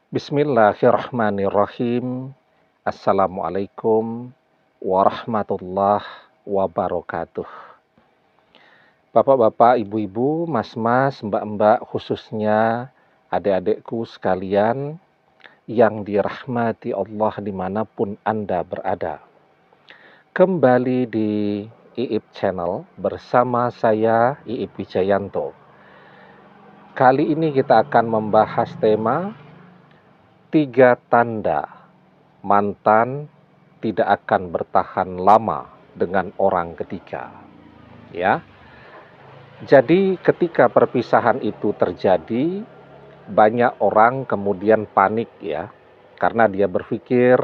Bismillahirrahmanirrahim. Assalamualaikum warahmatullahi wabarakatuh. Bapak-bapak, ibu-ibu, mas-mas, mbak-mbak, khususnya adik-adikku sekalian yang dirahmati Allah dimanapun Anda berada. Kembali di IIP Channel bersama saya, IIP Wijayanto. Kali ini kita akan membahas tema 3 tanda mantan tidak akan bertahan lama dengan orang ketiga. Ya. Jadi ketika perpisahan itu terjadi, banyak orang kemudian panik ya, karena dia berpikir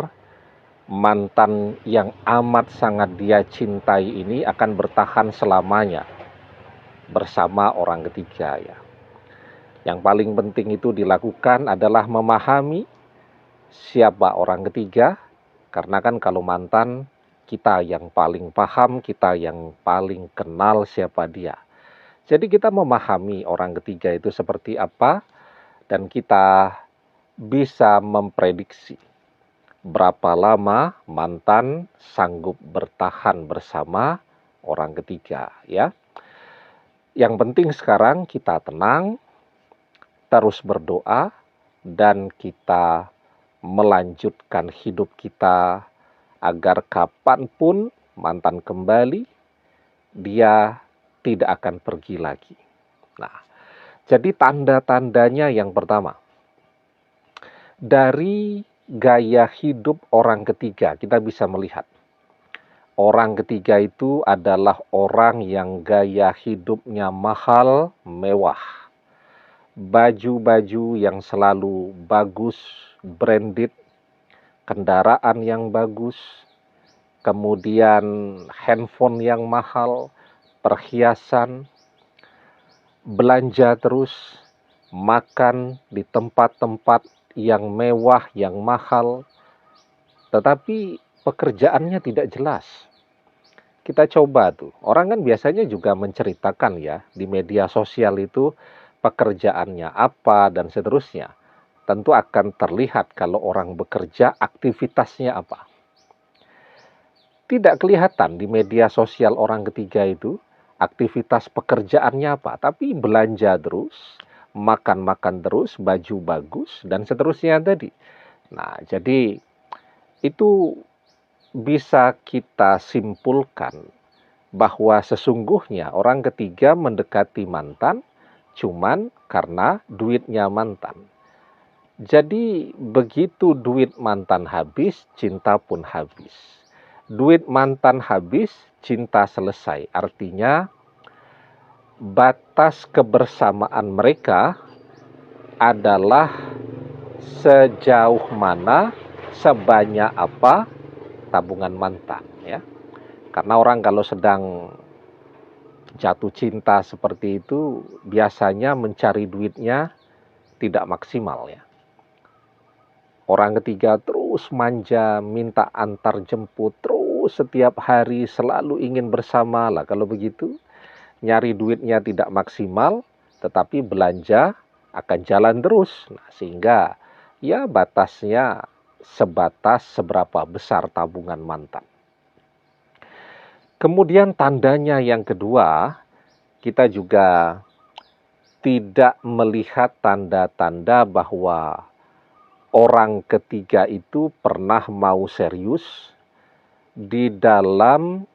mantan yang amat sangat dia cintai ini akan bertahan selamanya bersama orang ketiga ya. Yang paling penting itu dilakukan adalah memahami siapa orang ketiga, karena kan kalau mantan kita yang paling paham, kita yang paling kenal siapa dia. Jadi kita memahami orang ketiga itu seperti apa, dan kita bisa memprediksi berapa lama mantan sanggup bertahan bersama orang ketiga ya. Yang penting sekarang kita tenang, terus berdoa, dan kita melanjutkan hidup kita agar kapanpun mantan kembali, dia tidak akan pergi lagi. Nah, jadi tanda-tandanya yang pertama, dari gaya hidup orang ketiga kita bisa melihat. Orang ketiga itu adalah orang yang gaya hidupnya mahal, mewah. Baju-baju yang selalu bagus, branded, kendaraan yang bagus, kemudian handphone yang mahal, perhiasan, belanja terus, makan di tempat-tempat yang mewah, yang mahal, tetapi pekerjaannya tidak jelas. Kita coba tuh, orang kan biasanya juga menceritakan ya, di media sosial itu pekerjaannya apa dan seterusnya. Tentu akan terlihat kalau orang bekerja aktivitasnya apa. Tidak kelihatan di media sosial orang ketiga itu aktivitas pekerjaannya apa, tapi belanja terus, makan-makan terus, baju bagus, dan seterusnya tadi. Nah, jadi itu bisa kita simpulkan bahwa sesungguhnya orang ketiga mendekati mantan cuman karena duitnya mantan. Jadi begitu duit mantan habis, cinta pun habis. Duit mantan habis, cinta selesai. Artinya batas kebersamaan mereka adalah sejauh mana, sebanyak apa tabungan mantan ya. Karena orang kalau sedang jatuh cinta seperti itu biasanya mencari duitnya tidak maksimal ya. Orang ketiga terus manja, minta antar jemput, terus setiap hari selalu ingin bersama lah. Kalau begitu, nyari duitnya tidak maksimal, tetapi belanja akan jalan terus. Nah, sehingga ya batasnya sebatas seberapa besar tabungan mantan. Kemudian tandanya yang kedua, kita juga tidak melihat tanda-tanda bahwa orang ketiga itu pernah mau serius di dalam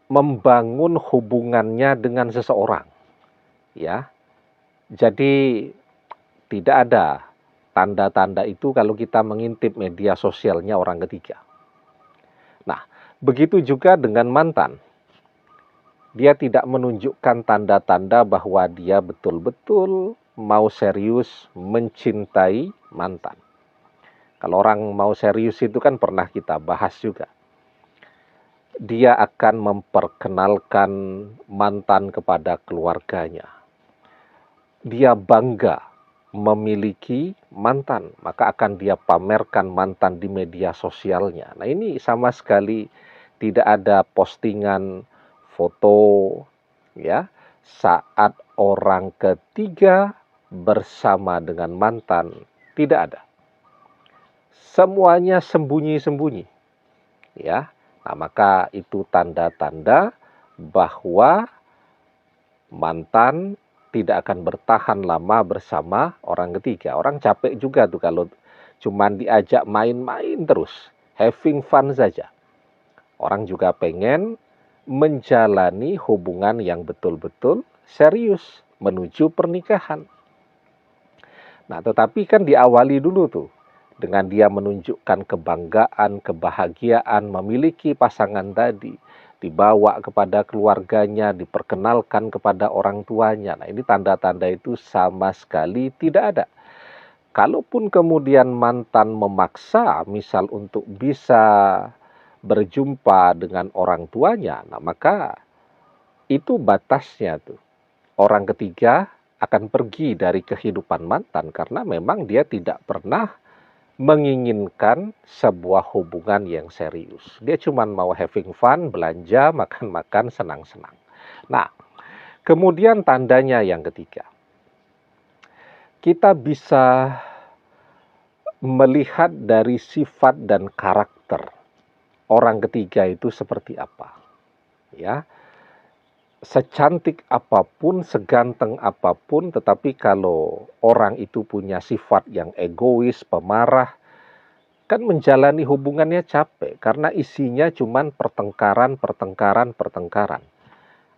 membangun hubungannya dengan seseorang. Ya. Jadi tidak ada tanda-tanda itu kalau kita mengintip media sosialnya orang ketiga. Nah, begitu juga dengan mantan. Dia tidak menunjukkan tanda-tanda bahwa dia betul-betul mau serius mencintai mantan. Kalau orang mau serius itu kan pernah kita bahas juga. Dia akan memperkenalkan mantan kepada keluarganya. Dia bangga memiliki mantan, maka akan dia pamerkan mantan di media sosialnya. Nah, ini sama sekali tidak ada postingan foto ya saat orang ketiga bersama dengan mantan, tidak ada. Semuanya sembunyi-sembunyi, ya. Nah, maka itu tanda-tanda bahwa mantan tidak akan bertahan lama bersama orang ketiga. Orang capek juga tuh kalau cuman diajak main-main terus, having fun saja. Orang juga pengen menjalani hubungan yang betul-betul serius menuju pernikahan. Nah, tetapi kan diawali dulu tuh dengan dia menunjukkan kebanggaan, kebahagiaan memiliki pasangan tadi, dibawa kepada keluarganya, diperkenalkan kepada orang tuanya. Nah, ini tanda-tanda itu sama sekali tidak ada. Kalaupun kemudian mantan memaksa, misal untuk bisa berjumpa dengan orang tuanya, nah maka itu batasnya tuh. Orang ketiga akan pergi dari kehidupan mantan karena memang dia tidak pernah menginginkan sebuah hubungan yang serius. Dia cuma mau having fun, belanja, makan-makan, senang-senang. Nah, kemudian tandanya yang ketiga. Kita bisa melihat dari sifat dan karakter orang ketiga itu seperti apa. Ya, secantik apapun, seganteng apapun, tetapi kalau orang itu punya sifat yang egois, pemarah, kan menjalani hubungannya capek karena isinya cuman pertengkaran, pertengkaran, pertengkaran.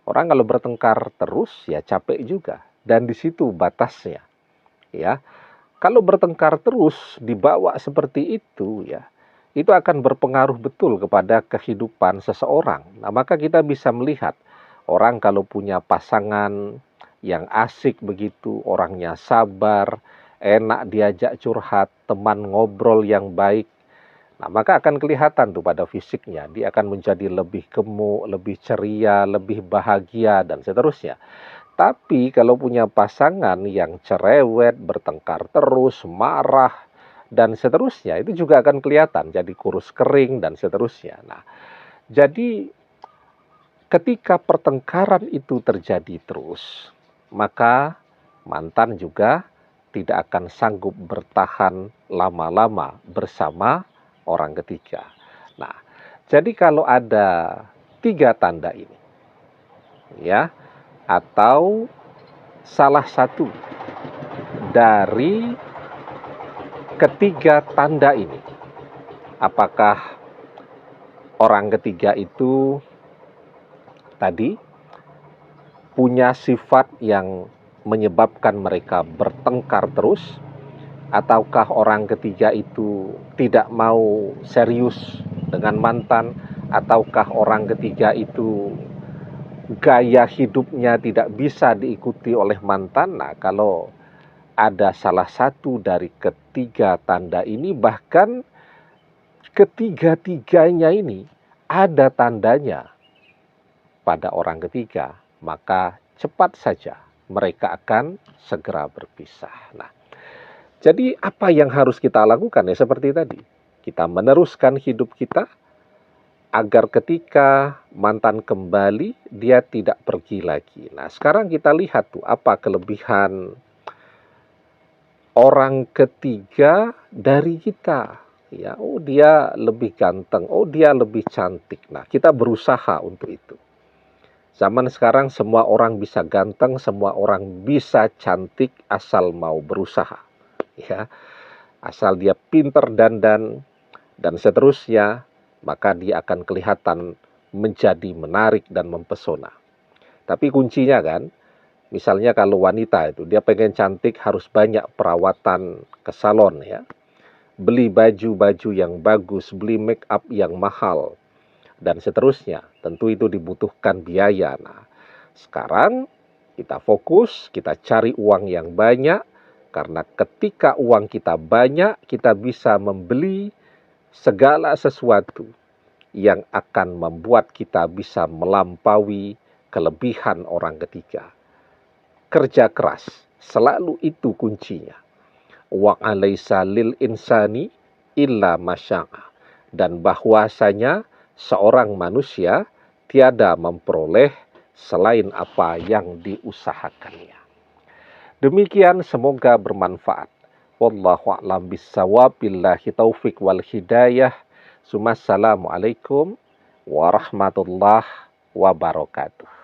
Orang kalau bertengkar terus ya capek juga, dan di situ batasnya. Ya, kalau bertengkar terus dibawa seperti itu ya, itu akan berpengaruh betul kepada kehidupan seseorang. Nah, maka kita bisa melihat orang kalau punya pasangan yang asik begitu, orangnya sabar, enak diajak curhat, teman ngobrol yang baik, nah maka akan kelihatan tuh pada fisiknya. Dia akan menjadi lebih gemuk, lebih ceria, lebih bahagia, dan seterusnya. Tapi kalau punya pasangan yang cerewet, bertengkar terus, marah, dan seterusnya, itu juga akan kelihatan jadi kurus kering dan seterusnya. Nah, jadi ketika pertengkaran itu terjadi terus, maka mantan juga tidak akan sanggup bertahan lama-lama bersama orang ketiga. Nah, jadi kalau ada 3 tanda ini, ya, atau salah satu dari ketiga tanda ini, apakah orang ketiga itu tadi punya sifat yang menyebabkan mereka bertengkar terus, ataukah orang ketiga itu tidak mau serius dengan mantan, ataukah orang ketiga itu gaya hidupnya tidak bisa diikuti oleh mantan. Nah, kalau ada salah satu dari ketiga tanda ini, bahkan ketiga-tiganya ini ada tandanya pada orang ketiga, maka cepat saja mereka akan segera berpisah. Nah, jadi apa yang harus kita lakukan ya seperti tadi. Kita meneruskan hidup kita agar ketika mantan kembali dia tidak pergi lagi. Nah, sekarang kita lihat tuh apa kelebihan orang ketiga dari kita. Ya, oh dia lebih ganteng, oh dia lebih cantik. Nah, kita berusaha untuk itu. Zaman sekarang semua orang bisa ganteng, semua orang bisa cantik asal mau berusaha. Ya, asal dia pinter dandan dan seterusnya, maka dia akan kelihatan menjadi menarik dan mempesona. Tapi kuncinya kan, misalnya kalau wanita itu dia pengen cantik harus banyak perawatan ke salon ya. Beli baju-baju yang bagus, beli make up yang mahal, dan seterusnya. Tentu itu dibutuhkan biaya. Nah, sekarang kita fokus, kita cari uang yang banyak, karena ketika uang kita banyak, kita bisa membeli segala sesuatu yang akan membuat kita bisa melampaui kelebihan orang ketiga. Kerja keras, selalu itu kuncinya. Wa alaisa lil insani illa masya'a. Dan bahwasanya seorang manusia tiada memperoleh selain apa yang diusahakannya. Demikian semoga bermanfaat. Wallahu a'lam bissawab, billahi taufik wal hidayah. Assalamualaikum warahmatullahi wabarakatuh.